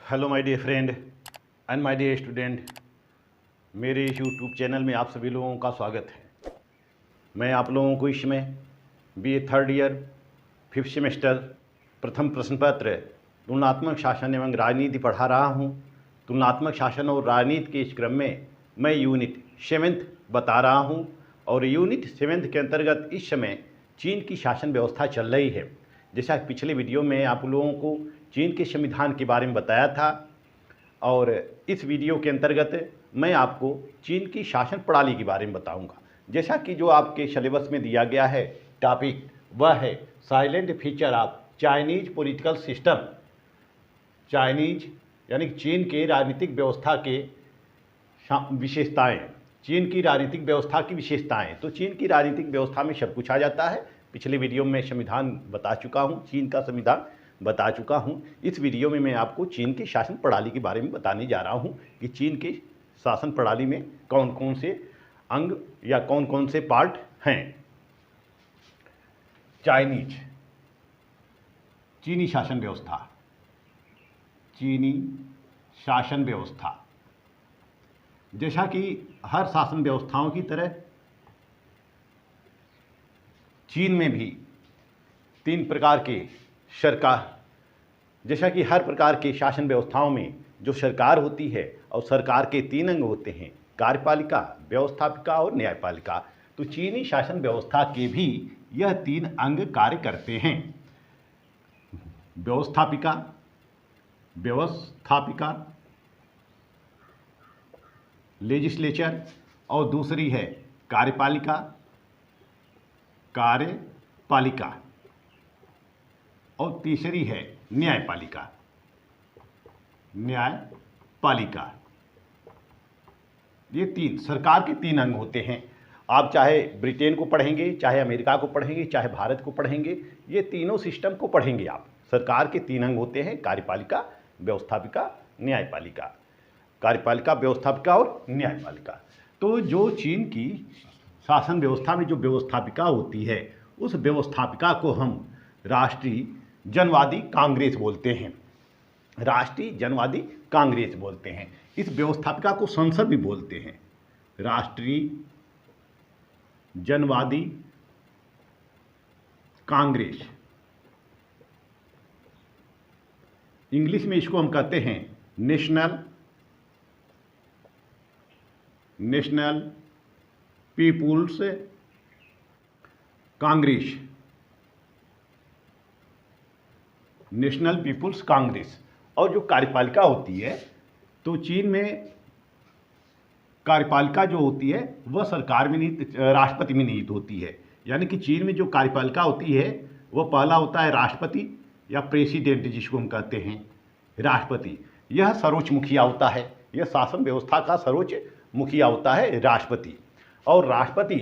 Hello my dear friend and my dear student, मेरे इस YouTube channel में आप सभी लोगों का स्वागत है। मैं आप लोगों को इसमें BA third year 5th semester प्रथम प्रश्न पत्र तुलनात्मक शासन एवं राजनीति पढ़ा रहा हूँ। तुलनात्मक शासन और राजनीति के इस क्रम में मैं यूनिट 7th बता रहा हूँ और यूनिट 7th के अंतर्गत इस समय चीन की शासन व्यवस्था चल रही है। जैसा पिछले वीडियो में आप लोगों को चीन के संविधान के बारे में बताया था और इस वीडियो के अंतर्गत मैं आपको चीन की शासन प्रणाली के बारे में बताऊंगा। जैसा कि जो आपके सिलेबस में दिया गया है टॉपिक, वह है silent feature of Chinese political system. Chinese यानी चीन के राजनीतिक व्यवस्था के विशेषताएं, चीन की राजनीतिक व्यवस्था की विशेषताएं। तो चीन की राजनीतिक व्यवस्था में सब कुछ आ जाता है। पिछले वीडियो में संविधान बता चुका हूं, चीन का संविधान बता चुका हूं। इस वीडियो में मैं आपको चीन की शासन प्रणाली के बारे में बताने जा रहा हूं कि चीन की शासन प्रणाली में कौन कौन से अंग या कौन कौन से पार्ट हैं। चाइनीज चीनी शासन व्यवस्था, चीनी शासन व्यवस्था जैसा कि हर शासन व्यवस्थाओं की तरह चीन में भी 3 प्रकार के सरकार, जैसा कि हर प्रकार के शासन व्यवस्थाओं में जो सरकार होती है और सरकार के 3 अंग होते हैं, कार्यपालिका, व्यवस्थापिका और न्यायपालिका। तो चीनी शासन व्यवस्था के भी यह 3 अंग कार्य करते हैं। व्यवस्थापिका लेजिस्लेचर और दूसरी है कार्यपालिका और तीसरी है न्यायपालिका। ये 3 सरकार के 3 अंग होते हैं। आप चाहे ब्रिटेन को पढ़ेंगे, चाहे अमेरिका को पढ़ेंगे, चाहे भारत को पढ़ेंगे, ये तीनों सिस्टम को पढ़ेंगे आप। सरकार के 3 अंग होते हैं, कार्यपालिका, व्यवस्थापिका, न्यायपालिका। कार्यपालिका, व्यवस्थापिका और न्यायपालिका। तो जो चीन की शासन व्यवस्था में जो व्यवस्थापिका होती है, उस व्यवस्थापिका को हम राष्ट्रीय जनवादी कांग्रेस बोलते हैं। राष्ट्रीय जनवादी कांग्रेस बोलते हैं। इस व्यवस्थापिका को संसद भी बोलते हैं। राष्ट्रीय जनवादी कांग्रेस, इंग्लिश में इसको हम कहते हैं National People's Congress. National People's Congress. और जो कार्यपालिका होती है, तो चीन में कार्यपालिका जो होती है वह सरकार में निहित, राष्ट्रपति में निहित होती है। यानी कि चीन में जो कार्यपालिका होती है वह पहला होता है राष्ट्रपति या प्रेसिडेंट, जिसको हम कहते हैं राष्ट्रपति। यह सर्वोच्च मुखिया होता है। यह शासन व्यवस्था का सर्वोच्च मुखिया होता है राष्ट्रपति। और राष्ट्रपति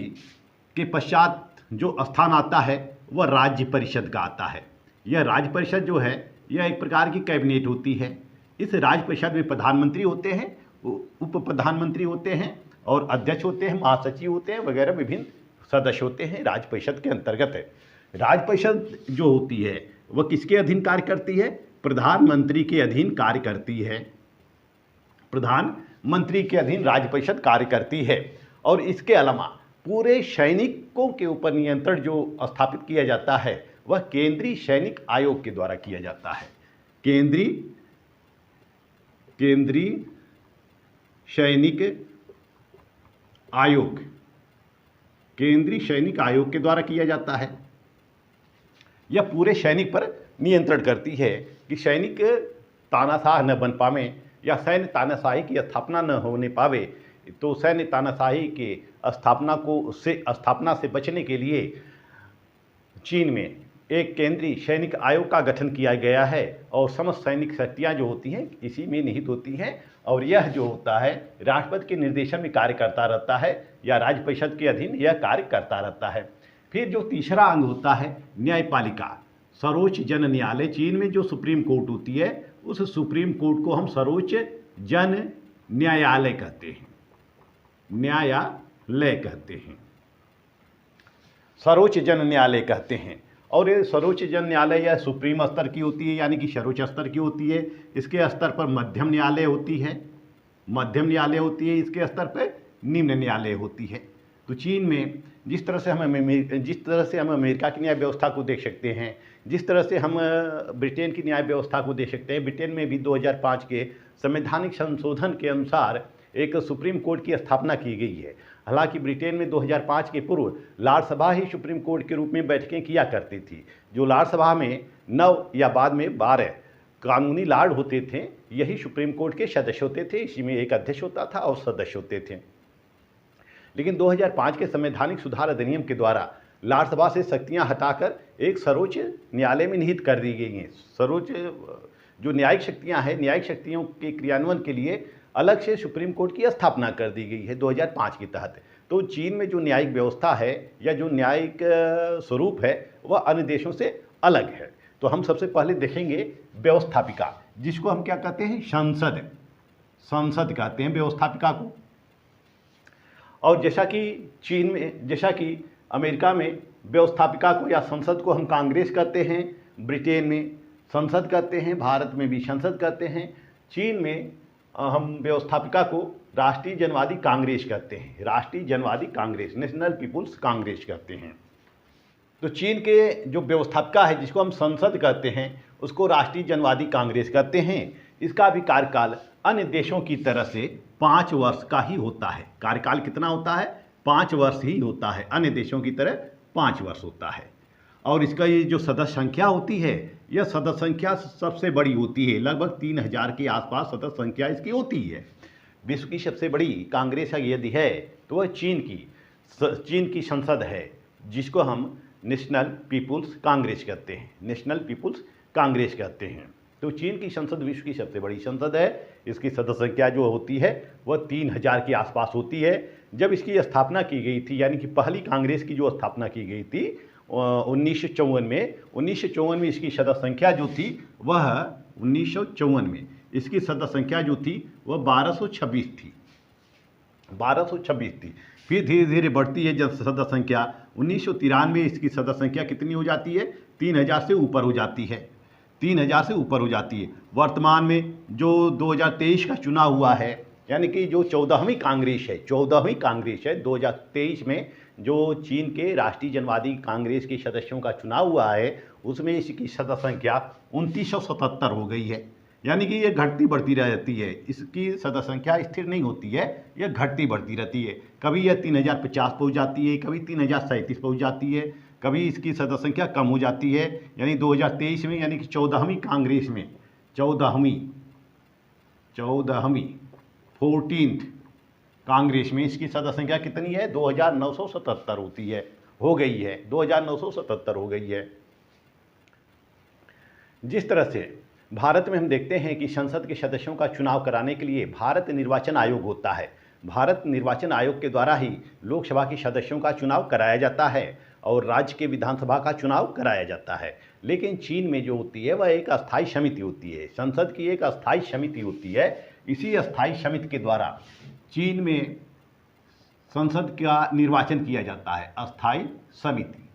के पश्चात जो स्थान आता है वह राज्य परिषद का आता है। यह राज्य परिषद जो है यह एक प्रकार की कैबिनेट होती है। इस राज्य परिषद में प्रधानमंत्री होते हैं, उप प्रधानमंत्री होते हैं और अध्यक्ष होते हैं, महासचिव होते हैं वगैरह, विभिन्न सदस्य होते हैं राज्य परिषद के अंतर्गत है। राज्य परिषद जो होती है वह किसके अधीन कार्य करती है? प्रधानमंत्री के अधीन कार्य करती है। प्रधानमंत्री के अधीन राज्य परिषद कार्य करती है। और इसके अलावा पूरे सैनिकों के ऊपर नियंत्रण जो स्थापित किया जाता है वह केंद्रीय सैनिक आयोग के द्वारा किया जाता है। केंद्रीय सैनिक आयोग, केंद्रीय सैनिक आयोग के द्वारा किया जाता है। यह पूरे सैनिक पर नियंत्रण करती है कि सैनिक तानाशाह न बन पावे या सैन्य तानाशाही की स्थापना न होने पावे। तो सैन्य तानाशाही के स्थापना से बचने के लिए चीन में एक केंद्रीय सैनिक आयोग का गठन किया गया है और समस्त सैनिक शक्तियां जो होती हैं इसी में निहित होती हैं। और यह जो होता है राष्ट्रपति के निर्देशन में कार्य करता रहता है या राज्य परिषद के अधीन यह कार्य करता रहता है। फिर जो तीसरा अंग होता है न्यायपालिका, सर्वोच्च जन न्यायालय। चीन में जो सुप्रीम कोर्ट होती है उस सुप्रीम कोर्ट को हम सर्वोच्च जन न्यायालय कहते हैं। सर्वोच्च जन न्यायालय कहते हैं। और ये सर्वोच्च जन न्यायालय या सुप्रीम स्तर की होती है, यानी कि सर्वोच्च स्तर की होती है। इसके स्तर पर मध्यम न्यायालय होती है, इसके स्तर पर निम्न न्यायालय होती है। तो चीन में जिस तरह से हम अमेरिका की न्याय व्यवस्था को देख सकते हैं, जिस तरह से हम ब्रिटेन की न्याय व्यवस्था को देख सकते हैं, ब्रिटेन में भी 2005 के संवैधानिक संशोधन के अनुसार एक सुप्रीम कोर्ट की स्थापना की गई है। हालांकि ब्रिटेन में 2005 के पूर्व राज्यसभा ही सुप्रीम कोर्ट के रूप में बैठकें किया करती थी, जो राज्यसभा में 9 या बाद में 12 कानूनी लॉर्ड होते थे, यही सुप्रीम कोर्ट के सदस्य होते थे। इसी में एक अध्यक्ष होता था और सदस्य होते थे। लेकिन 2005 के संवैधानिक सुधार अधिनियम के द्वारा राज्यसभा से शक्तियां हटाकर एक सर्वोच्च न्यायालय में निहित कर दी गई हैं। सर्वोच्च जो न्यायिक शक्तियां हैं, न्यायिक शक्तियों के क्रियान्वयन के लिए अलग से सुप्रीम कोर्ट की स्थापना कर दी गई है 2005 के तहत। तो चीन में जो न्यायिक व्यवस्था है या जो न्यायिक स्वरूप है वह अन्य देशों से अलग है। तो हम सबसे पहले देखेंगे व्यवस्थापिका, जिसको हम क्या कहते हैं, संसद कहते हैं व्यवस्थापिका को। और जैसा कि अमेरिका में व्यवस्थापिका को या संसद को हम कांग्रेस कहते हैं, ब्रिटेन में संसद कहते हैं, भारत में भी संसद कहते हैं, चीन में हम व्यवस्थापिका को राष्ट्रीय जनवादी कांग्रेस कहते हैं, राष्ट्रीय जनवादी कांग्रेस, नेशनल पीपुल्स कांग्रेस कहते हैं। तो चीन के जो व्यवस्थापिका है, जिसको हम संसद कहते हैं, उसको राष्ट्रीय जनवादी कांग्रेस कहते हैं। इसका भी कार्यकाल अन्य देशों की तरह से 5 वर्ष का ही होता है। कार्यकाल कितना होता है? 5 वर्ष ही होता है। अन्य देशों की तरह 5 वर्ष होता है। और इसका ये जो सदस्य संख्या होती है, यह सदस्य संख्या सबसे बड़ी होती है। लगभग 3000 के आसपास सदस्य संख्या इसकी होती है। विश्व की सबसे बड़ी कांग्रेस यदि है तो वह चीन की संसद है, जिसको हम नेशनल पीपुल्स कांग्रेस कहते हैं, नेशनल पीपुल्स कांग्रेस कहते हैं। तो चीन की संसद विश्व की सबसे बड़ी संसद है। इसकी सदस्य संख्या जो होती है वह 3000 के आसपास होती है। जब इसकी स्थापना की गई थी, यानी कि पहली कांग्रेस की जो स्थापना की गई थी 1954 में इसकी सदस्य संख्या जो थी वह 1954 में इसकी सदस्य संख्या जो थी वह 1226 थी, 1226 थी। फिर धीरे धीरे बढ़ती है जब सदस्य संख्या 1993 में इसकी सदस्य संख्या कितनी हो जाती है? 3000 से ऊपर हो जाती है, 3000 से ऊपर हो जाती है। वर्तमान में जो 2023 का चुनाव हुआ है, यानी कि जो 14वीं कांग्रेस है, 2023 में जो चीन के राष्ट्रीय जनवादी कांग्रेस के सदस्यों का चुनाव हुआ है, उसमें इसकी सदस्य संख्या 2977 हो गई है। यानी कि ये घटती बढ़ती रहती है, इसकी सदस्य संख्या स्थिर नहीं होती है, यह घटती बढ़ती रहती है। कभी यह 3050 पहुँच जाती है, कभी 3037 पहुँच जाती है, कभी इसकी सदस्य संख्या कम हो जाती है। यानी 2023 में, यानी कि 14वीं कांग्रेस में, 14वीं 14th कांग्रेस में इसकी सदस्य संख्या कितनी है? 2977 होती है, हो गई है, 2977 हो गई है। जिस तरह से भारत में हम देखते हैं कि संसद के सदस्यों का चुनाव कराने के लिए भारत निर्वाचन आयोग होता है। भारत निर्वाचन आयोग के द्वारा ही लोकसभा के सदस्यों का चुनाव कराया जाता है और राज्य के विधानसभा का चुनाव कराया जाता है। लेकिन चीन में जो होती है वह एक अस्थायी समिति होती है, संसद की एक अस्थायी समिति होती है। इसी अस्थायी समिति के द्वारा चीन में संसद का निर्वाचन किया जाता है। अस्थायी समिति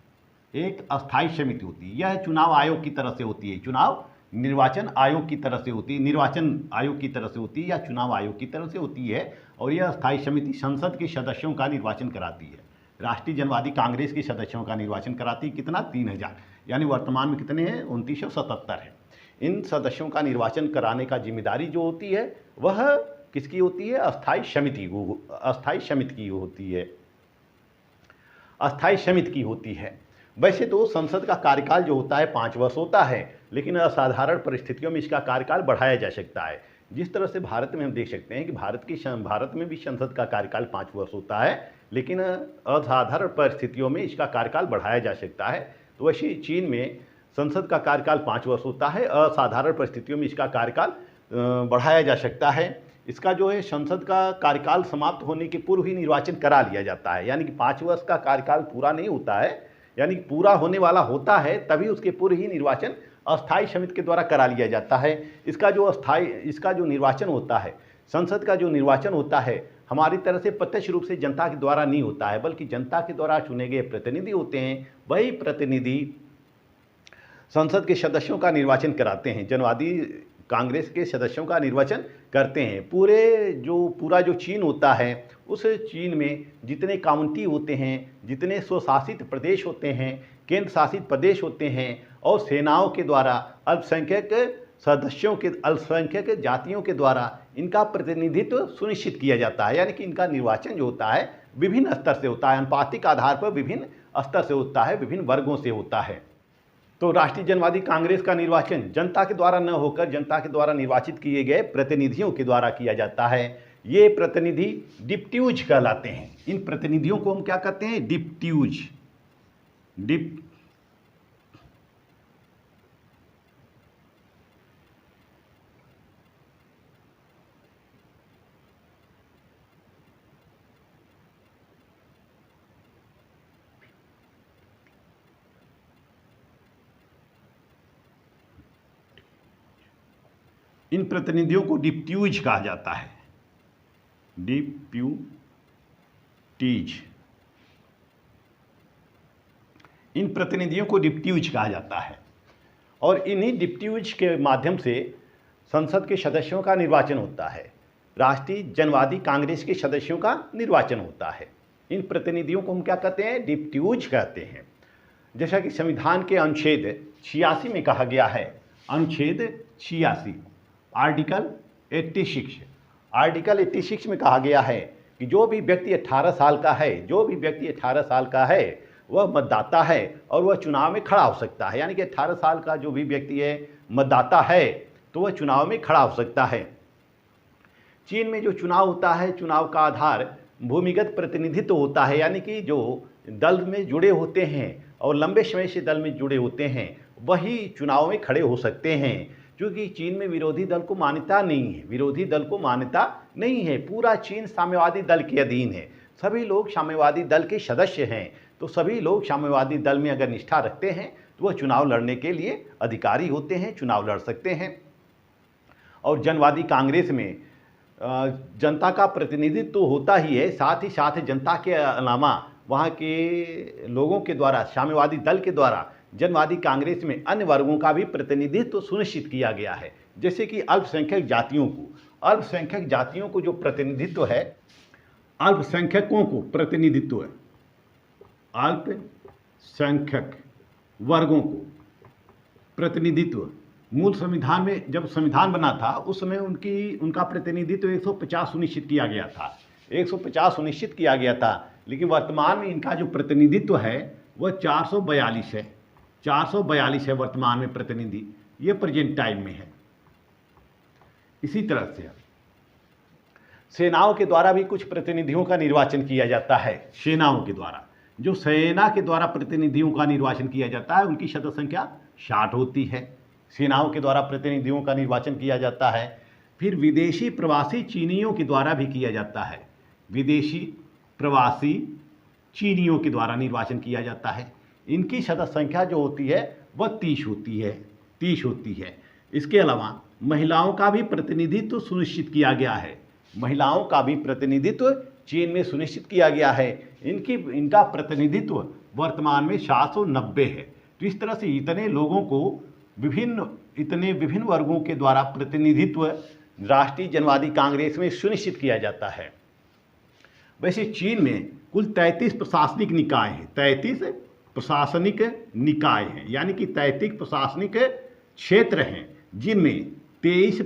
एक अस्थायी समिति होती है, यह चुनाव आयोग की तरह से होती है, चुनाव निर्वाचन आयोग की तरह से होती है, निर्वाचन आयोग की तरह से होती है या चुनाव आयोग की तरह से होती है। और यह अस्थायी समिति संसद के सदस्यों का निर्वाचन कराती है। राष्ट्रीय जनवादी कांग्रेस के सदस्यों का निर्वाचन कराती है, कितना? 3000, यानी वर्तमान में कितने हैं? 2977 है। इन सदस्यों का निर्वाचन कराने का जिम्मेदारी जो होती है वह किसकी होती है? अस्थायी समिति की होती है, अस्थायी समिति की होती है। वैसे तो संसद का कार्यकाल जो होता है 5 वर्ष होता है, लेकिन असाधारण परिस्थितियों में इसका कार्यकाल बढ़ाया जा सकता है। जिस तरह से भारत में हम देख सकते हैं कि भारत में भी संसद का कार्यकाल 5 वर्ष होता है, लेकिन असाधारण परिस्थितियों में इसका कार्यकाल बढ़ाया जा सकता है। तो वैसे चीन में संसद का कार्यकाल 5 वर्ष होता है, असाधारण परिस्थितियों में इसका कार्यकाल बढ़ाया जा सकता है। इसका जो है संसद का कार्यकाल समाप्त होने के पूर्व ही निर्वाचन करा लिया जाता है, यानी कि 5 वर्ष का कार्यकाल पूरा नहीं होता है, यानी पूरा होने वाला होता है तभी उसके पूर्व ही निर्वाचन अस्थायी समिति के द्वारा करा लिया जाता है। इसका जो निर्वाचन होता है, संसद का जो निर्वाचन होता है, हमारी तरह से प्रत्यक्ष रूप से जनता के द्वारा नहीं होता है, बल्कि जनता के द्वारा चुने गए प्रतिनिधि होते हैं। वही प्रतिनिधि संसद के सदस्यों का निर्वाचन कराते हैं, जनवादी कांग्रेस के सदस्यों का निर्वाचन करते हैं। पूरा जो चीन होता है, उस चीन में जितने काउंटी होते हैं, जितने स्वशासित प्रदेश होते हैं, केंद्र शासित प्रदेश होते हैं, और सेनाओं के द्वारा अल्पसंख्यक जातियों के द्वारा इनका प्रतिनिधित्व सुनिश्चित किया जाता है। यानी कि इनका निर्वाचन जो होता है विभिन्न स्तर से होता है, अनुपातिक आधार पर विभिन्न स्तर से होता है, विभिन्न वर्गों से होता है। तो राष्ट्रीय जनवादी कांग्रेस का निर्वाचन जनता के द्वारा न होकर जनता के द्वारा निर्वाचित किए गए प्रतिनिधियों के द्वारा किया जाता है। ये प्रतिनिधि डिप्ट्यूज कहलाते हैं। इन प्रतिनिधियों को हम क्या कहते हैं? डिप्ट्यूज। इन प्रतिनिधियों को डिप्ट्यूज कहा जाता है। डिप्यूटीज, इन प्रतिनिधियों को डिप्ट्यूज कहा जाता है। और इन्हीं डिप्ट्यूज के माध्यम से संसद के सदस्यों का निर्वाचन होता है। राष्ट्रीय जनवादी कांग्रेस के सदस्यों का निर्वाचन होता है। इन प्रतिनिधियों को हम क्या कहते हैं? डिप्ट्यूज कहते हैं। जैसा कि संविधान के अनुच्छेद 86 में कहा गया है, अनुच्छेद 86 आर्टिकल 86 में कहा गया है कि जो भी व्यक्ति 18 साल का है वह मतदाता है और वह चुनाव में खड़ा हो सकता है। यानी कि 18 साल का जो भी व्यक्ति है मतदाता है तो वह चुनाव में खड़ा हो सकता है। चीन में जो चुनाव होता है, चुनाव का आधार भूमिगत प्रतिनिधित्व होता है। यानी कि जो दल में जुड़े होते हैं और लंबे समय से दल में जुड़े होते हैं वही चुनाव में खड़े हो सकते हैं। क्योंकि चीन में विरोधी दल को मान्यता नहीं है। पूरा चीन साम्यवादी दल के अधीन है। सभी लोग साम्यवादी दल के सदस्य हैं। तो सभी लोग साम्यवादी दल में अगर निष्ठा रखते हैं तो वह चुनाव लड़ने के लिए अधिकारी होते हैं, चुनाव लड़ सकते हैं। और जनवादी कांग्रेस में जनता का प्रतिनिधित्व तो होता ही है, साथ ही साथ जनता के अलावा वहाँ के लोगों के द्वारा, साम्यवादी दल के द्वारा जनवादी कांग्रेस में अन्य वर्गों का भी प्रतिनिधित्व सुनिश्चित किया गया है। जैसे कि अल्पसंख्यक जातियों को जो प्रतिनिधित्व है, अल्पसंख्यकों को प्रतिनिधित्व है, अल्पसंख्यक वर्गों को प्रतिनिधित्व मूल संविधान में जब संविधान बना था उस समय उनका प्रतिनिधित्व 150 सुनिश्चित किया गया था, 150 सुनिश्चित किया गया था। लेकिन वर्तमान में इनका जो प्रतिनिधित्व है वह 442 है, 442 है वर्तमान में प्रतिनिधि, ये प्रेजेंट टाइम में है। इसी तरह से सेनाओं के द्वारा भी कुछ प्रतिनिधियों का निर्वाचन किया जाता है। सेनाओं के द्वारा, जो सेना के द्वारा प्रतिनिधियों का निर्वाचन किया जाता है उनकी सदस्य संख्या 60 होती है। सेनाओं के द्वारा प्रतिनिधियों का निर्वाचन किया जाता है। फिर विदेशी प्रवासी चीनियों के द्वारा भी किया जाता है। विदेशी प्रवासी चीनियों के द्वारा निर्वाचन किया जाता है। इनकी सदस्य संख्या जो होती है वह 30 होती है। इसके अलावा महिलाओं का भी प्रतिनिधित्व सुनिश्चित किया गया है। महिलाओं का भी प्रतिनिधित्व चीन में सुनिश्चित किया गया है। इनका प्रतिनिधित्व वर्तमान में 790 है। तो इस तरह से इतने लोगों को विभिन्न वर्गों के द्वारा प्रतिनिधित्व राष्ट्रीय जनवादी कांग्रेस में सुनिश्चित किया जाता है। वैसे चीन में कुल 33 प्रशासनिक निकाय हैं, 33 प्रशासनिक निकाय हैं, यानी कि 33 प्रशासनिक क्षेत्र हैं, जिनमें 23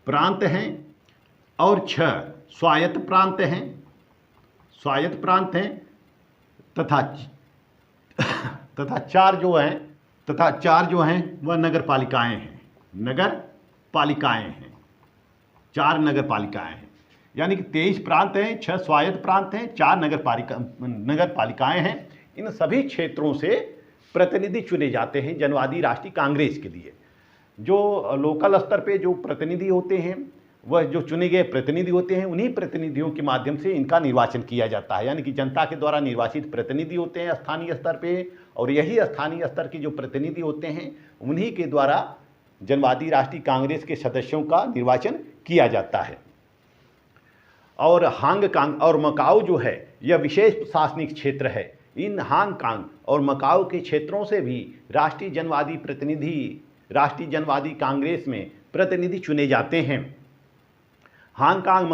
प्रांत हैं और 6 स्वायत्त प्रांत हैं तथा 4 जो हैं वह नगर पालिकाएं हैं। 4 नगर पालिकाएं हैं, यानी कि 23 प्रांत हैं, 6 स्वायत्त प्रांत हैं, 4 नगर पालिकाएं हैं। इन सभी क्षेत्रों से प्रतिनिधि चुने जाते हैं जनवादी राष्ट्रीय कांग्रेस के लिए। जो लोकल स्तर पे जो प्रतिनिधि होते हैं, वह जो चुने गए प्रतिनिधि होते हैं, उन्हीं प्रतिनिधियों के माध्यम से इनका निर्वाचन किया जाता है। यानी कि जनता के द्वारा निर्वाचित प्रतिनिधि होते हैं स्थानीय स्तर पे, और यही स्थानीय स्तर के जो प्रतिनिधि होते हैं उन्हीं के द्वारा जनवादी राष्ट्रीय कांग्रेस के सदस्यों का निर्वाचन किया जाता है। और हांगकांग और मकाऊ जो है यह विशेष प्रशासनिक क्षेत्र है। इन हांगकांग और मकाऊ के क्षेत्रों से भी राष्ट्रीय जनवादी कांग्रेस में प्रतिनिधि चुने जाते हैं। हांगकांग और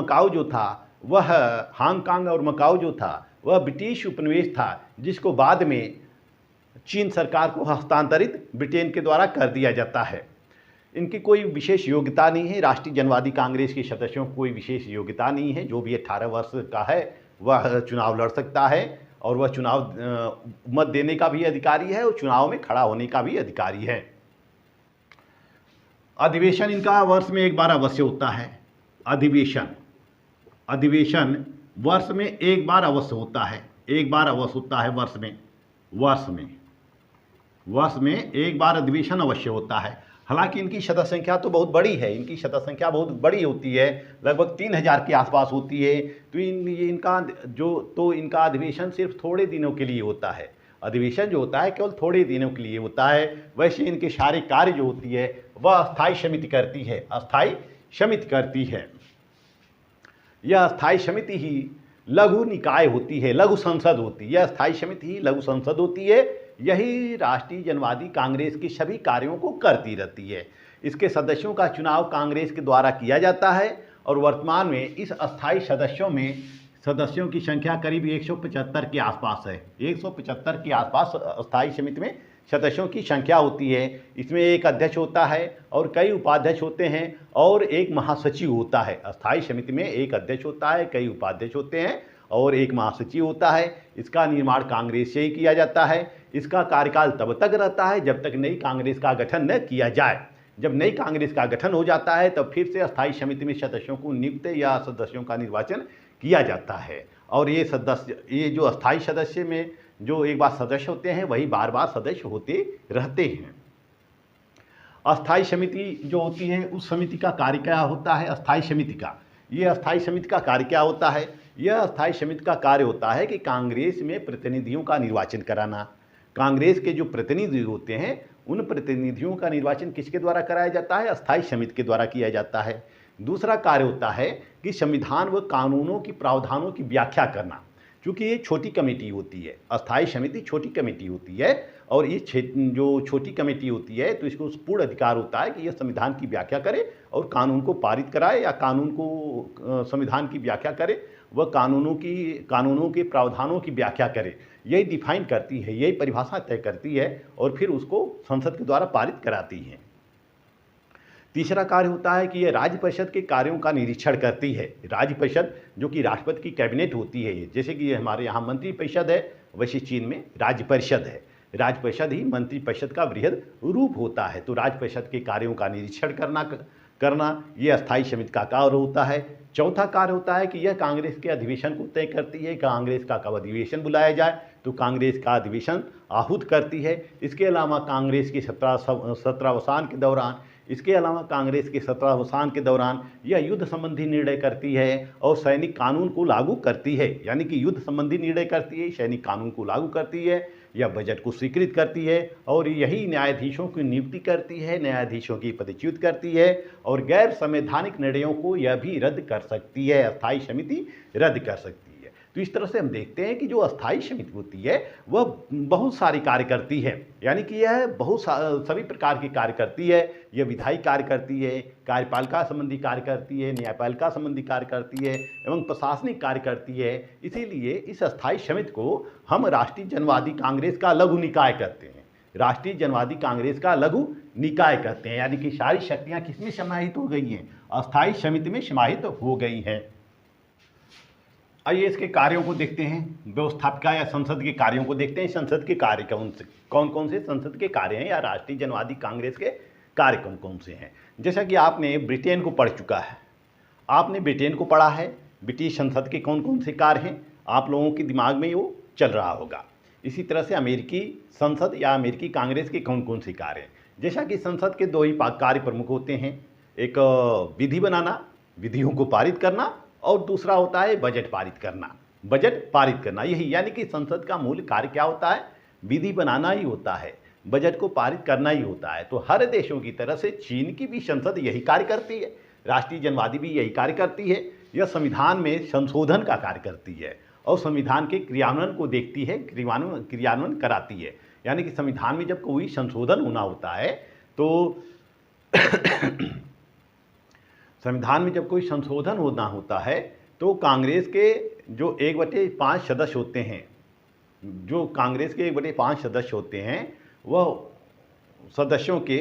मकाऊ जो था वह ब्रिटिश उपनिवेश था, जिसको बाद में चीन सरकार को हस्तांतरित ब्रिटेन के द्वारा कर दिया जाता है। इनकी कोई विशेष योग्यता नहीं है, राष्ट्रीय जनवादी कांग्रेस के सदस्यों को कोई विशेष योग्यता नहीं है। जो भी 18 वर्ष का है वह चुनाव लड़ सकता है और वह चुनाव मत देने का भी अधिकारी है और चुनाव में खड़ा होने का भी अधिकारी है। अधिवेशन इनका वर्ष में एक बार अवश्य होता है। अधिवेशन वर्ष में एक बार अवश्य होता है, वर्ष में एक बार अधिवेशन अवश्य होता है। हालांकि इनकी सदस्य संख्या तो बहुत बड़ी है, होती है, लगभग 3000 के आसपास होती है। तो इनका अधिवेशन सिर्फ थोड़े दिनों के लिए होता है। अधिवेशन जो होता है केवल थोड़े दिनों के लिए होता है। वैसे इनके सारे कार्य जो होती है वह अस्थायी समिति करती है। यह अस्थायी समिति ही लघु निकाय होती है, लघु संसद होती है। यह अस्थायी समिति ही लघु संसद होती है। यही राष्ट्रीय जनवादी कांग्रेस की सभी कार्यों को करती रहती है। इसके सदस्यों का चुनाव कांग्रेस के द्वारा किया जाता है और वर्तमान में इस अस्थायी सदस्यों की संख्या करीब 175 के आसपास है। 175 के आसपास अस्थायी समिति में सदस्यों की संख्या होती है। इसमें एक अध्यक्ष होता है और कई उपाध्यक्ष होते हैं और एक महासचिव होता है। अस्थायी समिति में एक अध्यक्ष होता है, कई उपाध्यक्ष होते हैं और एक महासचिव होता है। इसका निर्माण कांग्रेस से ही किया जाता है। इसका कार्यकाल तब तक रहता है जब तक नई कांग्रेस का गठन न किया जाए। जब नई कांग्रेस का गठन हो जाता है तब फिर से अस्थायी समिति में सदस्यों को नियुक्त या सदस्यों का निर्वाचन किया जाता है। और ये जो अस्थायी सदस्य में जो एक बार सदस्य होते हैं वही बार बार सदस्य होते रहते हैं। अस्थायी समिति जो होती है उस समिति का कार्य क्या होता है? अस्थायी समिति का कार्य क्या होता है? यह अस्थायी समिति का कार्य होता है कि कांग्रेस में प्रतिनिधियों का निर्वाचन कराना। कांग्रेस के जो प्रतिनिधि होते हैं उन प्रतिनिधियों का निर्वाचन किसके द्वारा कराया जाता है? अस्थायी समिति के द्वारा किया जाता है। दूसरा कार्य होता है कि संविधान व कानूनों की प्रावधानों की व्याख्या करना। क्योंकि ये छोटी कमेटी होती है, अस्थायी समिति छोटी कमेटी होती है और ये जो छोटी कमेटी होती है तो इसको पूर्ण अधिकार होता है कि यह संविधान की व्याख्या करे और कानून को पारित कराए या कानून को संविधान की व्याख्या करे, वह कानूनों के प्रावधानों की व्याख्या करे। यही डिफाइन करती है, यही परिभाषा तय करती है और फिर उसको संसद के द्वारा पारित कराती है। तीसरा कार्य होता है कि यह राज्य परिषद के कार्यों का निरीक्षण करती है। राज्य परिषद जो कि राष्ट्रपति की कैबिनेट होती है, जैसे कि हमारे यहाँ मंत्री परिषद है वैसे चीन में राज्य परिषद है। राज्य परिषद ही मंत्री परिषद का वृहद रूप होता है। तो राज्य परिषद के कार्यों का निरीक्षण करना ये अस्थायी समिति का कार्य होता है। चौथा कार्य होता है कि यह कांग्रेस के अधिवेशन को तय करती है। कांग्रेस का कब अधिवेशन बुलाया जाए तो कांग्रेस का अधिवेशन आहूत करती है। इसके अलावा कांग्रेस के सत्रावसान के दौरान यह युद्ध संबंधी निर्णय करती है और सैनिक कानून को लागू करती है। यानी कि युद्ध संबंधी निर्णय करती है, सैनिक कानून को लागू करती है, यह बजट को स्वीकृत करती है और यही न्यायाधीशों की नियुक्ति करती है, न्यायाधीशों की पदच्युत करती है और गैर संवैधानिक निर्णयों को यह भी रद्द कर सकती है। अस्थायी समिति रद्द कर सकती है। तो इस तरह से हम देखते हैं कि जो अस्थायी समिति होती है वह बहुत सारे कार्य करती है। यानी कि यह सभी प्रकार के कार्य करती है। यह विधायी कार्य करती है, कार्यपालिका संबंधी कार्य करती है, न्यायपालिका संबंधी कार्य करती है एवं प्रशासनिक कार्य करती है। इसीलिए इस अस्थायी समिति को हम राष्ट्रीय जनवादी कांग्रेस का लघु निकाय कहते हैं। यानी कि सारी शक्तियाँ किसमें समाहित हो गई हैं? अस्थायी समिति में समाहित हो गई हैं। आइए इसके कार्यों को देखते हैं, व्यवस्थापिका या संसद के कार्यों को देखते हैं। संसद के कार्य कौन कौन से संसद के कार्य हैं या राष्ट्रीय जनवादी कांग्रेस के कार्य कौन कौन से हैं। जैसा कि आपने ब्रिटेन को पढ़ चुका है, ब्रिटिश संसद के कौन कौन से कार्य हैं आप लोगों के दिमाग में वो चल रहा होगा। इसी तरह से अमेरिकी संसद या अमेरिकी कांग्रेस के कौन कौन से कार्य हैं। जैसा कि संसद के दो ही कार्य प्रमुख होते हैं, एक विधि बनाना, विधियों को पारित करना और दूसरा होता है बजट पारित करना। यही यानी कि संसद का मूल कार्य क्या होता है? विधि बनाना ही होता है, बजट को पारित करना ही होता है। तो हर देशों की तरह से चीन की भी संसद यही कार्य करती है, राष्ट्रीय जनवादी भी यही कार्य करती है। यह संविधान में संशोधन का कार्य करती है और संविधान के क्रियान्वयन को देखती है, क्रियान्वयन कराती है। यानी कि संविधान में जब कोई संशोधन होना होता है तो संविधान में जब कोई संशोधन होना होता है तो कांग्रेस के जो 1/5 सदस्य होते हैं, जो कांग्रेस के 1/5 सदस्य होते हैं, वह सदस्यों के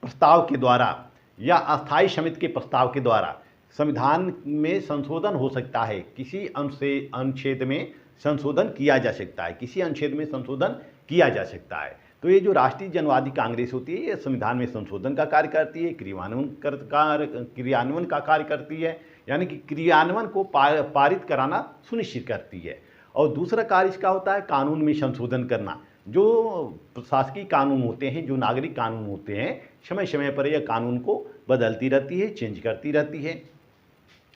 प्रस्ताव के द्वारा या अस्थायी समिति के प्रस्ताव के द्वारा संविधान में संशोधन हो सकता है। किसी अनुच्छेद में संशोधन किया जा सकता है, किसी अनुच्छेद में संशोधन किया जा सकता है। तो ये जो राष्ट्रीय जनवादी कांग्रेस होती है, ये संविधान में संशोधन का कार्य करती है, क्रियान्वयन का कार्य करती है, यानी कि क्रियान्वयन को पारित कराना सुनिश्चित करती है। और दूसरा कार्य इसका होता है कानून में संशोधन करना। जो प्रशासकीय कानून होते हैं, जो नागरिक कानून होते हैं, समय समय पर यह कानून को बदलती रहती है, चेंज करती रहती है।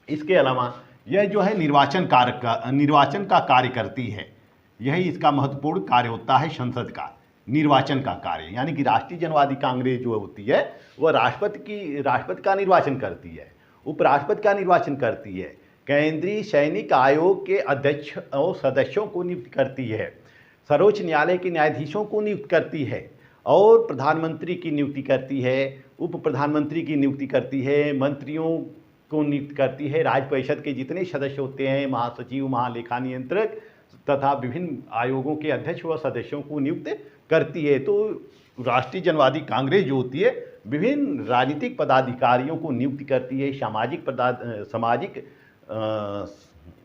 इसके अलावा यह जो है निर्वाचन का कार्य करती है। यही इसका महत्वपूर्ण कार्य होता है संसद का, निर्वाचन का कार्य। यानी कि राष्ट्रीय जनवादी कांग्रेस जो होती है वह राष्ट्रपति का निर्वाचन करती है, उपराष्ट्रपति का निर्वाचन करती है, केंद्रीय सैनिक आयोग के अध्यक्ष और सदस्यों को नियुक्त करती है, सर्वोच्च न्यायालय के न्यायाधीशों को नियुक्त करती है और प्रधानमंत्री की नियुक्ति करती है, उप प्रधानमंत्री की नियुक्ति करती है, मंत्रियों को नियुक्त करती है, राज्य परिषद के जितने सदस्य होते हैं, महासचिव, महालेखा नियंत्रक तथा विभिन्न आयोगों के अध्यक्ष व सदस्यों को नियुक्त करती है। तो राष्ट्रीय जनवादी कांग्रेस जो होती है विभिन्न राजनीतिक पदाधिकारियों को नियुक्त करती है, सामाजिक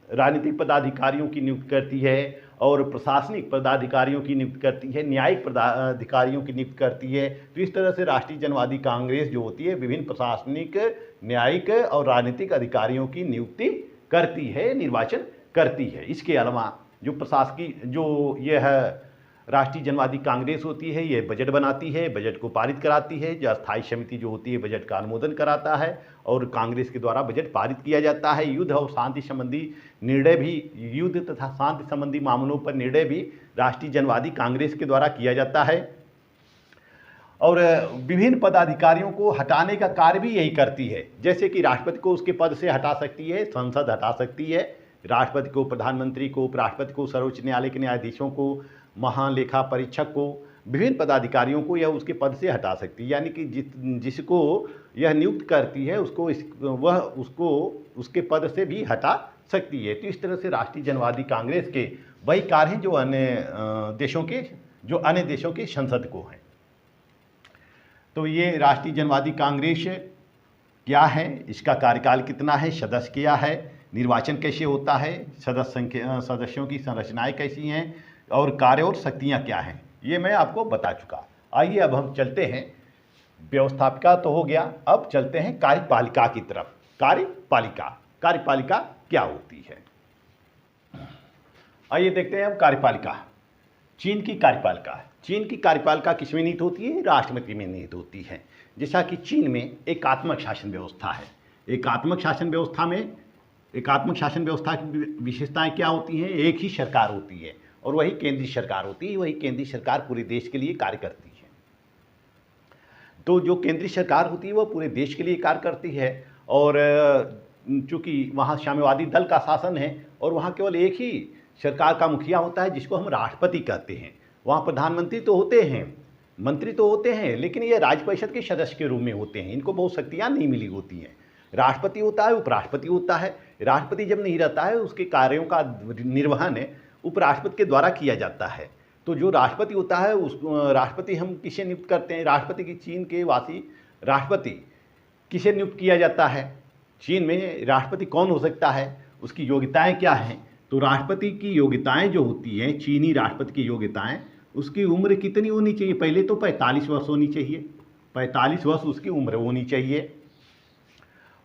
राजनीतिक पदाधिकारियों की नियुक्त करती है और प्रशासनिक पदाधिकारियों की नियुक्त करती है, न्यायिक पदाधिकारियों की नियुक्त करती है। तो इस तरह से राष्ट्रीय जनवादी कांग्रेस जो होती है विभिन्न प्रशासनिक, न्यायिक और राजनीतिक अधिकारियों की नियुक्ति करती है, निर्वाचन करती है। इसके अलावा जो प्रशासकीय जो यह राष्ट्रीय जनवादी कांग्रेस होती है, ये बजट बनाती है, बजट को पारित कराती है। जो अस्थायी समिति जो होती है बजट का अनुमोदन कराता है और कांग्रेस के द्वारा बजट पारित किया जाता है। युद्ध और शांति संबंधी निर्णय भी, युद्ध तथा शांति संबंधी मामलों पर निर्णय भी राष्ट्रीय जनवादी कांग्रेस के द्वारा किया जाता है। और विभिन्न पदाधिकारियों को हटाने का कार्य भी यही करती है। जैसे कि राष्ट्रपति को उसके पद से हटा सकती है, संसद हटा सकती है, राष्ट्रपति को, प्रधानमंत्री को, उपराष्ट्रपति को, सर्वोच्च न्यायालय के न्यायाधीशों को, महालेखा परीक्षक को, विभिन्न पदाधिकारियों को यह उसके पद से हटा सकती है। यानी कि जिसको यह नियुक्त करती है उसको उसके पद से भी हटा सकती है। तो इस तरह से राष्ट्रीय जनवादी कांग्रेस के वही कार्य हैं जो अन्य देशों के संसद को हैं। तो ये राष्ट्रीय जनवादी कांग्रेस क्या है, इसका कार्यकाल कितना है, सदस्य क्या है, निर्वाचन कैसे होता है, सदस्यों की संरचनाएं कैसी हैं और कार्य और शक्तियाँ क्या हैं, ये मैं आपको बता चुका। आइए अब हम चलते हैं, व्यवस्थापिका तो हो गया, अब चलते हैं कार्यपालिका की तरफ। कार्यपालिका क्या होती है, आइए देखते हैं हम कार्यपालिका। चीन की कार्यपालिका किसमें निहित होती है, राष्ट्रपति में निहित होती है। जैसा कि चीन में एकात्मक शासन व्यवस्था है। एकात्मक शासन व्यवस्था की विशेषताएं क्या होती हैं, एक ही सरकार होती है और वही केंद्रीय सरकार होती है, वही केंद्रीय सरकार पूरे देश के लिए कार्य करती है। तो जो केंद्रीय सरकार होती है वह पूरे देश के लिए कार्य करती है और चूँकि वहाँ साम्यवादी दल का शासन है और वहाँ केवल एक ही सरकार का मुखिया होता है जिसको हम राष्ट्रपति कहते हैं। वहाँ प्रधानमंत्री तो होते हैं, मंत्री तो होते हैं, लेकिन ये राज्य परिषद के सदस्य के रूप में होते हैं, इनको बहुत शक्तियाँ नहीं मिली होती हैं। राष्ट्रपति होता है, उपराष्ट्रपति होता है। राष्ट्रपति जब नहीं रहता है उसके कार्यों का निर्वहन उपराष्ट्रपति के द्वारा किया जाता है। तो जो राष्ट्रपति होता है उस राष्ट्रपति हम किसे नियुक्त करते हैं, राष्ट्रपति की चीन के वासी राष्ट्रपति किसे नियुक्त किया जाता है, चीन में राष्ट्रपति कौन हो सकता है, उसकी योग्यताएं क्या हैं। तो राष्ट्रपति की योग्यताएं जो होती हैं, चीनी राष्ट्रपति की योग्यताएं, उसकी उम्र कितनी होनी चाहिए, पहले तो 45 वर्ष होनी चाहिए, 45 वर्ष उसकी उम्र होनी चाहिए।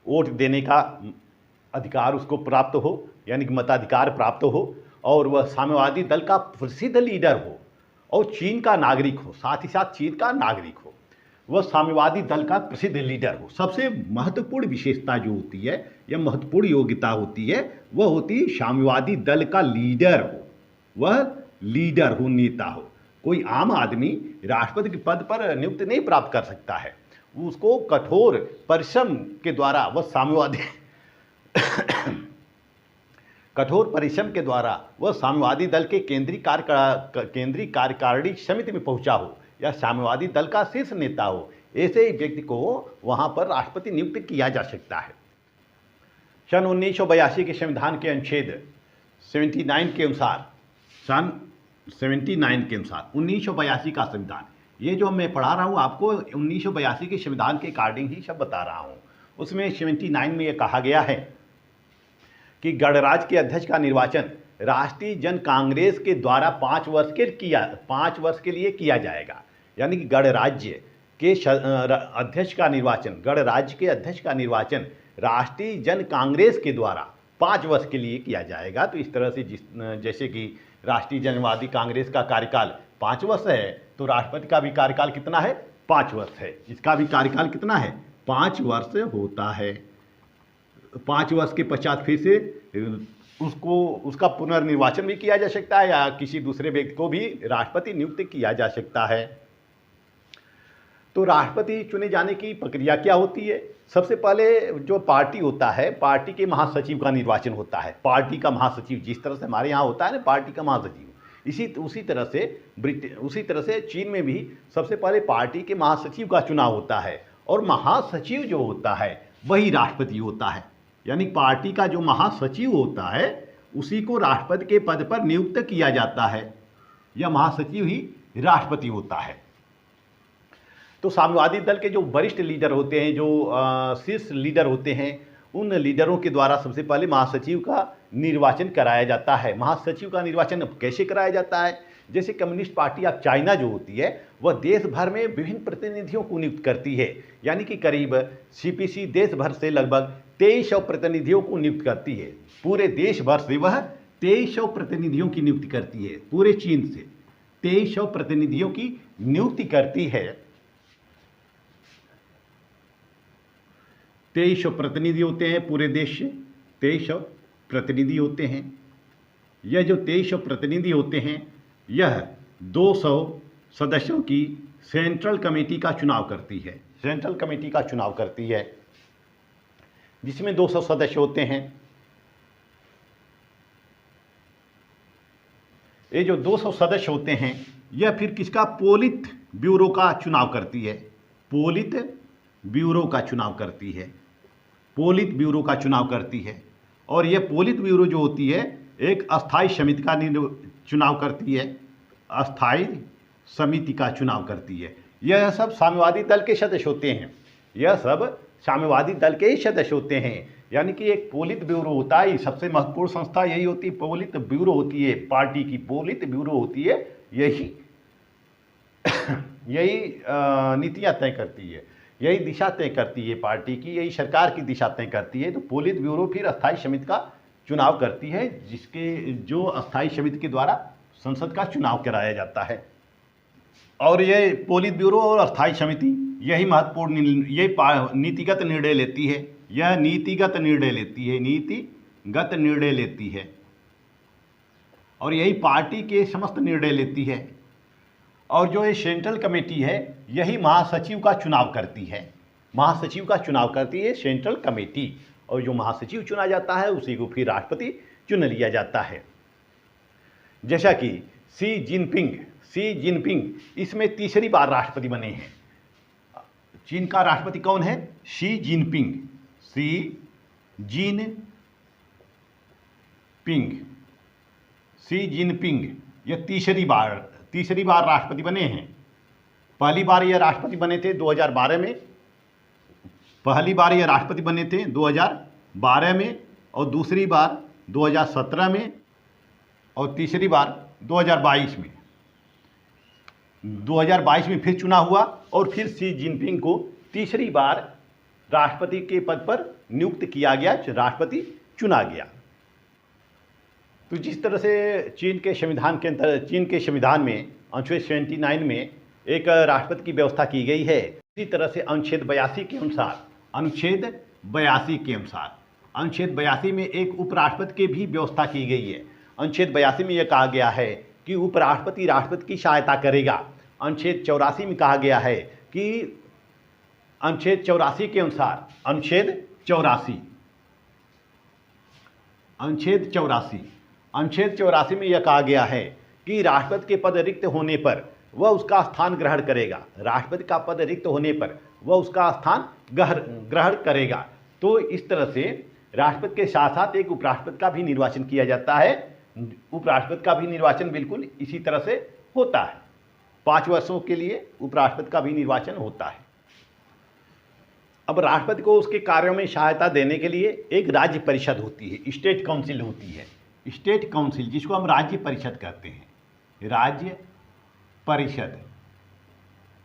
वोट देने का अधिकार उसको प्राप्त हो, यानी कि मताधिकार प्राप्त हो, और वह साम्यवादी दल का प्रसिद्ध लीडर हो और चीन का नागरिक हो, साथ ही साथ चीन का नागरिक हो, वह साम्यवादी दल का प्रसिद्ध लीडर हो। सबसे महत्वपूर्ण विशेषता जो होती है या महत्वपूर्ण योग्यता होती है वह होती है साम्यवादी दल का लीडर हो, वह लीडर हो, नेता हो। कोई आम आदमी राष्ट्रपति के पद पर नियुक्ति नहीं प्राप्त कर सकता है, उसको कठोर परिश्रम के द्वारा वह कठोर परिश्रम के द्वारा वह साम्यवादी दल के केंद्रीय कार्यकारिणी समिति में पहुंचा हो या साम्यवादी दल का शीर्ष नेता हो, ऐसे ही व्यक्ति को वहां पर राष्ट्रपति नियुक्त किया जा सकता है। सन 1982 के संविधान के अनुच्छेद 79 के अनुसार, सन 79 के अनुसार 1982 का संविधान, ये जो मैं पढ़ा रहा हूँ आपको 1982 के संविधान के अकॉर्डिंग ही सब बता रहा हूँ। उसमें 79 में ये कहा गया है कि गणराज्य के अध्यक्ष का निर्वाचन राष्ट्रीय जन कांग्रेस के द्वारा 5 वर्ष के लिए किया जाएगा। यानी कि गणराज्य के अध्यक्ष का निर्वाचन राष्ट्रीय जन कांग्रेस के द्वारा 5 वर्ष के लिए किया जाएगा। तो इस तरह से जैसे कि राष्ट्रीय जनवादी कांग्रेस का कार्यकाल 5 वर्ष है, तो राष्ट्रपति का भी कार्यकाल कितना है? 5 वर्ष है। इसका भी कार्यकाल कितना है? 5 वर्ष होता है। 5 वर्ष के पश्चात फिर से उसका पुनर्निर्वाचन भी किया जा सकता है या किसी दूसरे व्यक्ति को भी राष्ट्रपति नियुक्त किया जा सकता है। तो राष्ट्रपति चुने जाने की प्रक्रिया क्या होती है? सबसे पहले जो पार्टी होता है, पार्टी के महासचिव का निर्वाचन होता है। पार्टी का महासचिव, जिस तरह से हमारे यहाँ होता है ना पार्टी का महासचिव, उसी तरह से चीन में भी सबसे पहले पार्टी के महासचिव का चुनाव होता है और महासचिव जो होता है वही राष्ट्रपति होता है। यानी पार्टी का जो महासचिव होता है उसी को राष्ट्रपति के पद पर नियुक्त किया जाता है। यह महासचिव ही राष्ट्रपति होता है। तो साम्यवादी दल के जो वरिष्ठ लीडर होते हैं, जो शीर्ष लीडर होते हैं, उन लीडरों के द्वारा सबसे पहले महासचिव का निर्वाचन कराया जाता है। महासचिव का निर्वाचन कैसे कराया जाता है? जैसे कम्युनिस्ट पार्टी ऑफ चाइना जो होती है वह देश भर में विभिन्न प्रतिनिधियों को नियुक्त करती है। यानी कि करीब सीपीसी देश भर से लगभग 2300 प्रतिनिधियों को नियुक्त करती है। पूरे देश भर से वह 2300 प्रतिनिधियों की नियुक्ति करती है। पूरे चीन से 2300 प्रतिनिधियों की नियुक्ति करती है। 2300 प्रतिनिधि होते हैं पूरे देश से, 2300 प्रतिनिधि होते हैं। यह जो 2300 प्रतिनिधि होते हैं यह 200 सदस्यों की सेंट्रल कमेटी का चुनाव करती है। सेंट्रल कमेटी का चुनाव करती है जिसमें 200 सदस्य होते हैं। ये जो 200 सदस्य होते हैं यह फिर किसका? पोलित ब्यूरो का चुनाव करती है। पोलित ब्यूरो का चुनाव करती है। पोलित ब्यूरो का चुनाव करती है। और यह पोलित ब्यूरो जो होती है एक अस्थाई समिति का चुनाव करती है। अस्थाई समिति का चुनाव करती है। यह सब साम्यवादी दल के सदस्य होते हैं। यह सब साम्यवादी दल के ही सदस्य होते हैं। यानी कि एक पोलित ब्यूरो होता है। सबसे महत्वपूर्ण संस्था यही होती है, पोलित ब्यूरो होती है। पार्टी की पोलित ब्यूरो होती है, यही नीतियाँ तय करती है, यही दिशा तय करती है पार्टी की, यही सरकार की दिशा तय करती है। तो पोलित ब्यूरो फिर अस्थाई समिति का चुनाव करती है, जो अस्थाई समिति के द्वारा संसद का चुनाव कराया जाता है। और ये पोलित ब्यूरो और अस्थाई समिति यही महत्वपूर्ण नीतिगत निर्णय लेती है। यह नीतिगत निर्णय लेती है और यही पार्टी के समस्त निर्णय लेती है। और जो ये सेंट्रल कमेटी है यही महासचिव का चुनाव करती है। महासचिव का चुनाव करती है सेंट्रल कमेटी, और जो महासचिव चुना जाता है उसी को फिर राष्ट्रपति चुन लिया जाता है। जैसा कि शी जिनपिंग इसमें तीसरी बार राष्ट्रपति बने हैं। चीन का राष्ट्रपति कौन है? शी जिनपिंग यह तीसरी बार राष्ट्रपति बने हैं। पहली बार यह राष्ट्रपति बने थे 2012 में। पहली बार यह राष्ट्रपति बने थे 2012 में, और दूसरी बार 2017 में, और तीसरी बार 2022 में। 2022 में फिर चुनाव हुआ और फिर शी जिनपिंग को तीसरी बार राष्ट्रपति के पद पर नियुक्त किया गया, राष्ट्रपति चुना गया। तो जिस तरह से चीन के संविधान में अनुच्छेद 79 में एक राष्ट्रपति की व्यवस्था की गई है, इसी तरह से अनुच्छेद 82 में एक उपराष्ट्रपति की भी व्यवस्था की गई है। अनुच्छेद 82 में यह कहा गया है कि उपराष्ट्रपति राष्ट्रपति की सहायता करेगा। अनुच्छेद 84 में कहा गया है कि अनुच्छेद 84 के अनुसार अनुच्छेद अनुच्छेद 84 में यह कहा गया है कि राष्ट्रपति के पद रिक्त होने पर वह उसका स्थान ग्रहण करेगा। राष्ट्रपति का पद रिक्त होने पर वह उसका स्थान ग्रहण करेगा। तो इस तरह से राष्ट्रपति के साथ साथ एक उपराष्ट्रपति का भी निर्वाचन किया जाता है। उपराष्ट्रपति का भी निर्वाचन बिल्कुल इसी तरह से होता है। 5 वर्षों के लिए उपराष्ट्रपति का भी निर्वाचन होता है। अब राष्ट्रपति को उसके कार्यों में सहायता देने के लिए एक राज्य परिषद होती है, स्टेट काउंसिल होती है। स्टेट काउंसिल जिसको हम राज्य परिषद कहते हैं, राज्य परिषद।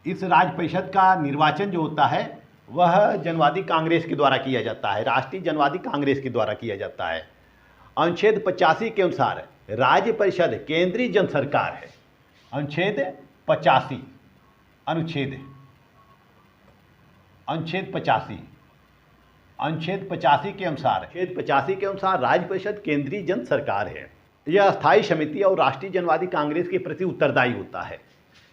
इस राज्य परिषद का निर्वाचन जो होता है वह जनवादी कांग्रेस के द्वारा किया जाता है, राष्ट्रीय जनवादी कांग्रेस के द्वारा किया जाता है। अनुच्छेद 85 के अनुसार राज्य परिषद केंद्रीय जन सरकार है। अनुच्छेद 85 के अनुसार राज्य परिषद केंद्रीय जन सरकार है। यह अस्थायी समिति और राष्ट्रीय जनवादी कांग्रेस के प्रति उत्तरदायी होता है।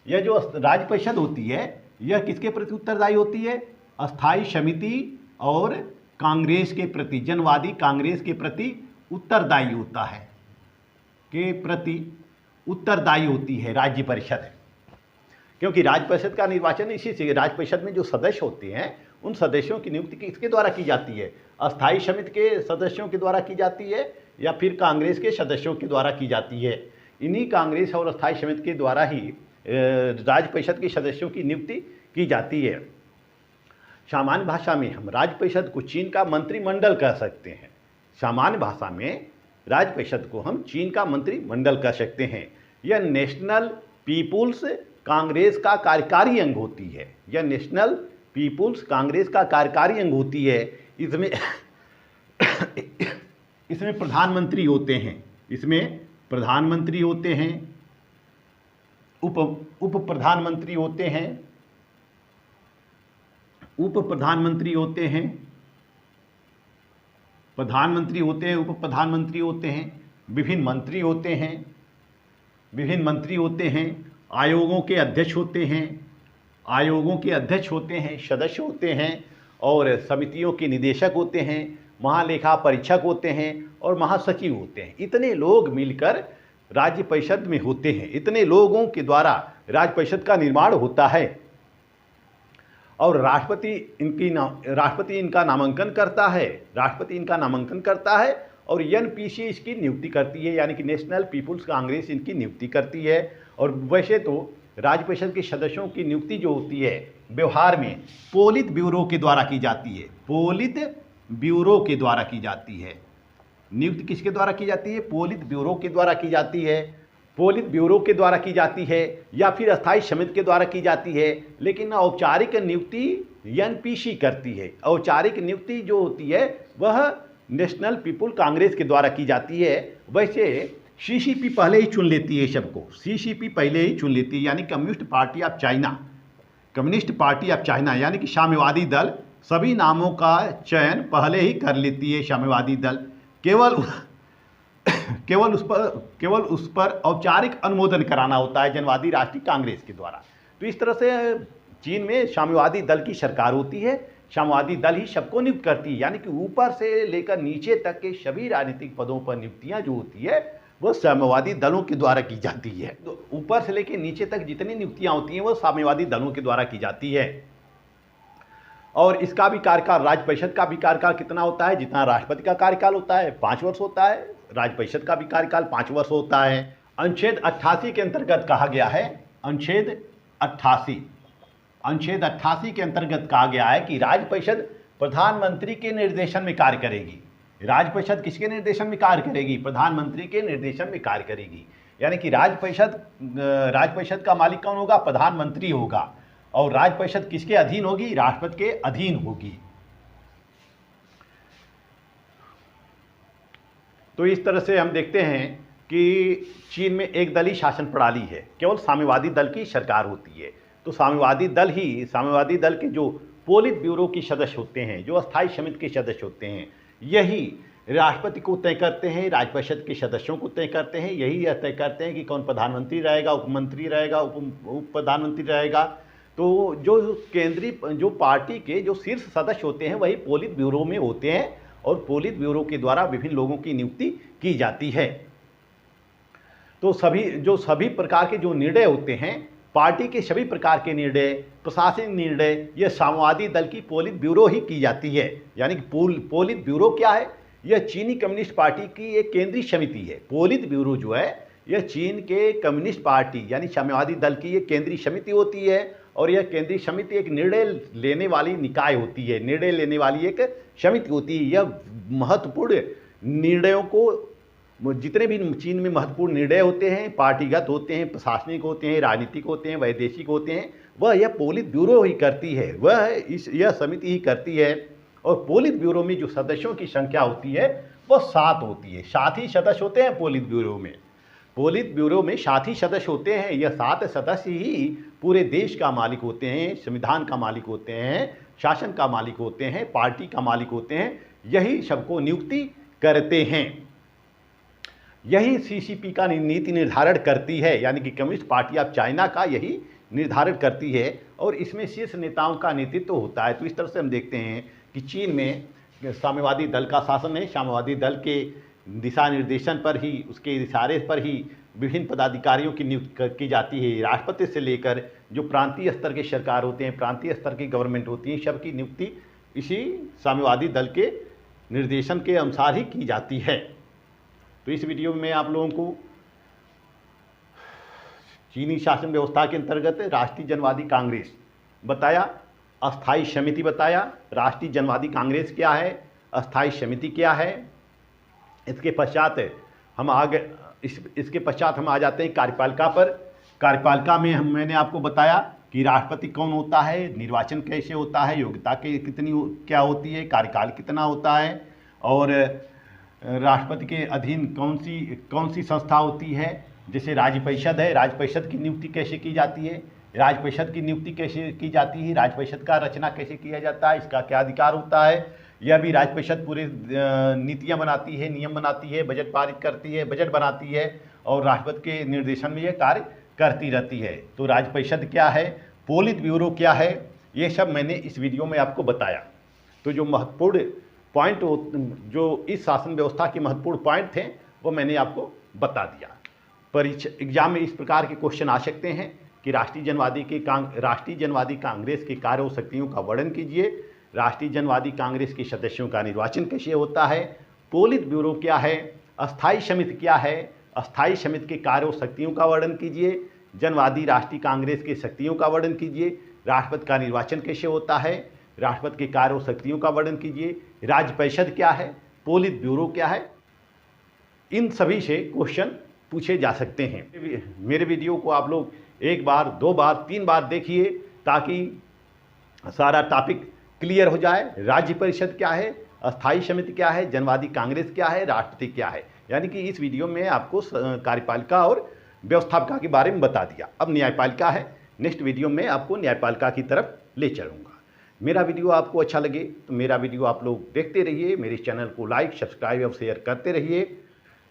यह जो राज्य परिषद होती है यह किसके प्रति उत्तरदायी होती है? अस्थायी समिति और कांग्रेस के प्रति, जनवादी कांग्रेस के प्रति उत्तरदायी होता है, के प्रति उत्तरदायी होती है राज्य परिषद। क्योंकि राज्य परिषद का निर्वाचन इसी से, राज्य परिषद में जो सदस्य होते हैं उन सदस्यों की नियुक्ति किसके द्वारा की जाती है? अस्थायी समिति के सदस्यों के द्वारा की जाती है या फिर कांग्रेस के सदस्यों के द्वारा की जाती है। इन्हीं कांग्रेस और अस्थायी समिति के द्वारा ही राज्य परिषद के सदस्यों की नियुक्ति की जाती है। सामान्य भाषा में हम राज्य परिषद को चीन का मंत्रिमंडल कह सकते हैं। सामान्य भाषा में राज्य परिषद को हम चीन का मंत्रिमंडल कह सकते हैं। यह नेशनल पीपुल्स कांग्रेस का कार्यकारी अंग होती है। यह नेशनल पीपुल्स कांग्रेस का कार्यकारी अंग होती है। इसमें प्रधानमंत्री होते हैं, इसमें प्रधानमंत्री होते हैं, उप प्रधानमंत्री होते हैं, उप प्रधानमंत्री होते हैं, प्रधानमंत्री होते हैं, उप प्रधानमंत्री होते हैं, विभिन्न मंत्री होते हैं, आयोगों के अध्यक्ष होते हैं, सदस्य होते हैं और समितियों के निदेशक होते हैं, महालेखा परीक्षक होते हैं और महासचिव होते हैं। इतने लोग मिलकर राज्य परिषद में होते हैं। इतने लोगों के द्वारा राज्य परिषद का निर्माण होता है और राष्ट्रपति इनका नामांकन करता है और एनपीसी इसकी नियुक्ति करती है, यानी कि नेशनल पीपुल्स कांग्रेस इनकी नियुक्ति करती है। और वैसे तो राज्य परिषद के सदस्यों की नियुक्ति जो होती है व्यवहार में पोलित ब्यूरो के द्वारा की जाती है। पोलित ब्यूरो के द्वारा की जाती है। नियुक्ति किसके द्वारा की जाती है? पोलित ब्यूरो के द्वारा की जाती है। पोलित ब्यूरो के द्वारा की जाती है या फिर अस्थायी समिति के द्वारा की जाती है। लेकिन औपचारिक नियुक्ति एनपीसी करती है। औपचारिक नियुक्ति जो होती है वह नेशनल पीपुल कांग्रेस के द्वारा की जाती है। वैसे सीसीपी पहले ही चुन लेती है सबको, सीसीपी पहले ही चुन लेती है, यानी कम्युनिस्ट पार्टी ऑफ चाइना यानी कि साम्यवादी दल सभी नामों का चयन पहले ही कर लेती है। साम्यवादी दल केवल उस पर औपचारिक अनुमोदन कराना होता है जनवादी राष्ट्रीय कांग्रेस के द्वारा। तो इस तरह से चीन में साम्यवादी दल की सरकार होती है। साम्यवादी दल ही सबको नियुक्त करती है, यानी कि ऊपर से लेकर नीचे तक के सभी राजनीतिक पदों पर नियुक्तियां जो होती है वह साम्यवादी दलों के द्वारा की जाती है। तो ऊपर से लेकर नीचे तक जितनी नियुक्तियां होती हैं वह साम्यवादी दलों के द्वारा की जाती है। और इसका भी कार्यकाल, राज्य परिषद का भी कार्यकाल कितना होता है? जितना राष्ट्रपति का कार्यकाल होता है 5 वर्ष होता है, राज्य परिषद का भी कार्यकाल 5 वर्ष होता है। अनुच्छेद 88 के अंतर्गत कहा गया है, अनुच्छेद 88 के अंतर्गत कहा गया है कि राज्य परिषद प्रधानमंत्री के निर्देशन में कार्य करेगी। राज्य परिषद किसके निर्देशन में कार्य करेगी? प्रधानमंत्री के निर्देशन में कार्य करेगी। यानी कि राज्य परिषद का मालिक कौन होगा? प्रधानमंत्री होगा। और राज्य परिषद किसके अधीन होगी? राष्ट्रपति के अधीन होगी। तो इस तरह से हम देखते हैं कि चीन में एक दलीय शासन प्रणाली है, केवल साम्यवादी दल की सरकार होती है। तो साम्यवादी दल के जो पोलित ब्यूरो के सदस्य होते हैं, जो अस्थायी समिति के सदस्य होते हैं, यही राष्ट्रपति को तय करते हैं, राज्य परिषद के सदस्यों को तय करते हैं। यही तय करते हैं कि कौन प्रधानमंत्री रहेगा, उपमंत्री रहेगा, उप प्रधानमंत्री रहेगा। तो जो पार्टी के जो शीर्ष सदस्य होते हैं वही पोलित ब्यूरो में होते हैं और पोलित ब्यूरो के द्वारा विभिन्न लोगों की नियुक्ति की जाती है। तो सभी प्रकार के जो निर्णय होते हैं, पार्टी के सभी प्रकार के निर्णय, प्रशासनिक निर्णय, यह साम्यवादी दल की पोलित ब्यूरो ही की जाती है। यानी कि पोलित ब्यूरो क्या है? यह चीनी कम्युनिस्ट पार्टी की एक केंद्रीय समिति है। पोलित ब्यूरो जो है यह चीन के कम्युनिस्ट पार्टी यानी साम्यवादी दल की एक केंद्रीय समिति होती है, और यह केंद्रीय समिति एक निर्णय लेने वाली निकाय होती है, निर्णय लेने वाली एक समिति होती है। यह महत्वपूर्ण निर्णयों को, जितने भी चीन में महत्वपूर्ण निर्णय होते हैं, पार्टीगत होते हैं, प्रशासनिक होते हैं, राजनीतिक होते हैं, वैदेशिक होते हैं, वह यह पोलित ब्यूरो ही करती है, यह समिति ही करती है। और पोलित ब्यूरो में जो सदस्यों की संख्या होती है वह 7 होती है। 7 ही सदस्य होते हैं पोलित ब्यूरो में। पोलित ब्यूरो में 7 ही सदस्य होते हैं। यह 7 सदस्य ही पूरे देश का मालिक होते हैं, संविधान का मालिक होते हैं, शासन का मालिक होते हैं, पार्टी का मालिक होते हैं। यही सबको नियुक्ति करते हैं। यही सीसीपी का नीति निर्धारण करती है, यानी कि कम्युनिस्ट पार्टी ऑफ चाइना का यही निर्धारण करती है, और इसमें शीर्ष नेताओं का नेतृत्व होता है। तो इस तरह से हम देखते हैं कि चीन में साम्यवादी दल का शासन है। साम्यवादी दल के दिशा निर्देशन पर ही, उसके इशारे पर ही विभिन्न पदाधिकारियों की नियुक्ति की जाती है। राष्ट्रपति से लेकर जो प्रांतीय स्तर के सरकार होते हैं, प्रांतीय स्तर की गवर्नमेंट होती है, सबकी नियुक्ति इसी साम्यवादी दल के निर्देशन के अनुसार ही की जाती है। तो इस वीडियो में आप लोगों को चीनी शासन व्यवस्था के अंतर्गत राष्ट्रीय जनवादी कांग्रेस बताया, अस्थायी समिति बताया। राष्ट्रीय जनवादी कांग्रेस क्या है, अस्थायी समिति क्या है। इसके पश्चात हम आ जाते हैं कार्यपालिका पर। कार्यपालिका में मैंने आपको बताया कि राष्ट्रपति कौन होता है, निर्वाचन कैसे होता है, योग्यता कितनी क्या होती है, कार्यकाल कितना होता है, और राष्ट्रपति के अधीन कौन सी संस्था होती है। जैसे राज्य परिषद है, राज्य परिषद की नियुक्ति कैसे की जाती है, राज्य परिषद की नियुक्ति कैसे की जाती है, राज्य परिषद का रचना कैसे किया जाता है, इसका क्या अधिकार होता है। यह भी राज्य परिषद पूरे नीतियां बनाती है, नियम बनाती है, बजट पारित करती है, बजट बनाती है, और राष्ट्रपति के निर्देशन में यह कार्य करती रहती है। तो राज्य परिषद क्या है, पोलित ब्यूरो क्या है, ये सब मैंने इस वीडियो में आपको बताया। तो जो महत्वपूर्ण पॉइंट, जो इस शासन व्यवस्था के महत्वपूर्ण पॉइंट थे, वो मैंने आपको बता दिया। परीक्षा एग्जाम में इस प्रकार के क्वेश्चन आ सकते हैं कि राष्ट्रीय जनवादी कांग्रेस के कार्य और शक्तियों का वर्णन कीजिए, राष्ट्रीय जनवादी कांग्रेस के सदस्यों का निर्वाचन कैसे होता है, पोलित ब्यूरो क्या है, अस्थायी समिति क्या है, अस्थायी समिति के कार्य और शक्तियों का वर्णन कीजिए, जनवादी राष्ट्रीय कांग्रेस के शक्तियों का वर्णन कीजिए, राष्ट्रपति का निर्वाचन कैसे होता है, राष्ट्रपति के कार्य और शक्तियों का वर्णन कीजिए, राज्य परिषद क्या है, पोलित ब्यूरो क्या है। इन सभी से क्वेश्चन पूछे जा सकते हैं। मेरे वीडियो को आप लोग 1 बार, 2 बार, 3 बार देखिए, ताकि सारा टॉपिक क्लियर हो जाए। राज्य परिषद क्या है, अस्थायी समिति क्या है, जनवादी कांग्रेस क्या है, राष्ट्रपति क्या है। यानी कि इस वीडियो में आपको कार्यपालिका और व्यवस्थापिका के बारे में बता दिया। अब न्यायपालिका है, नेक्स्ट वीडियो में आपको न्यायपालिका की तरफ ले चलूँगा। मेरा वीडियो आपको अच्छा लगे तो मेरा वीडियो आप लोग देखते रहिए, मेरे चैनल को लाइक, सब्सक्राइब और शेयर करते रहिए।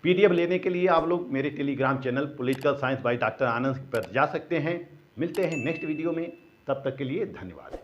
PDF लेने के लिए आप लोग मेरे Telegram channel political science by doctor Anand पर जा सकते हैं। मिलते हैं नेक्स्ट वीडियो में, तब तक के लिए धन्यवाद।